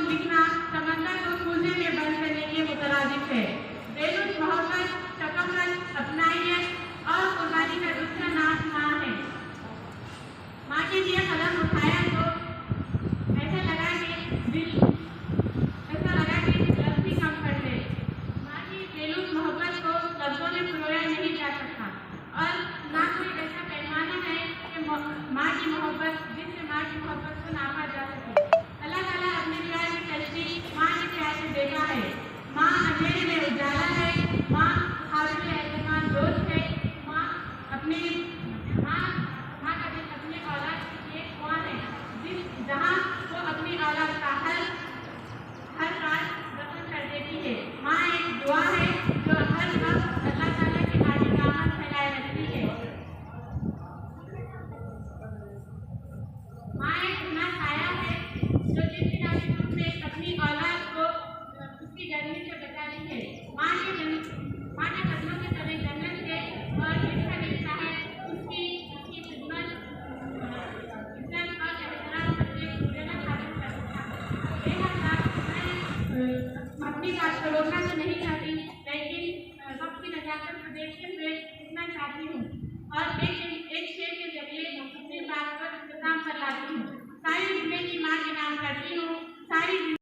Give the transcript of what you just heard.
लिखना समंदर को कूजने में बंद करने के मुतरादिफ है। बेलुस मोहब्बत, शकफत, अपनाइयत और कुर्बानी का दूसरा नाम माँ है। माँ के लिए कदम उठाया तो ऐसा लगा कि लफ्ज़ ही कम कर ले। माँ की बेलुस मोहब्बत को लफ्ज़ों में पिरोया नहीं जा सकता और ना कोई ऐसा पैमाना है कि माँ की मोहब्बत जिससे माँ की मोहब्बत को नापा जा सके। अल्लाह ताला अपने प्यार की तशरीह माँ के प्यार से देता है। माँ अंधेरे में उजाला है, माँ काबिल एतमाद दोस्त है, माँ का दिल अपने औलाद के लिए कुआं है जहाँ वो अपनी औलाद का हर बात दफन कर देती है। माँ एक दुआ है जो हर वक्त अल्लाह ताला के आगे दामन फैलाए रखती है। माँ एक इतना साया है जो चिड़चिड़ा के रूप में अपनी औलाद को उसकी गर्मी से बचाती है। माँ के कदमों के तले जन्नत है और जिसका रिश्ता है उसकी खिदमत इज्जत और एहतराम करके जन्नत हासिल कर सकता है। मैं अपनी बात को रोकना तो नहीं चाहती, लेकिन वक्त की नज़ाकत को देखते हुए इतना चाहती हूँ और एक शेर के जरिए अपनी बात को इख्तिताम कर लाती हूँ। सारी जिंदगी माँ के नाम करती हूँ, सारी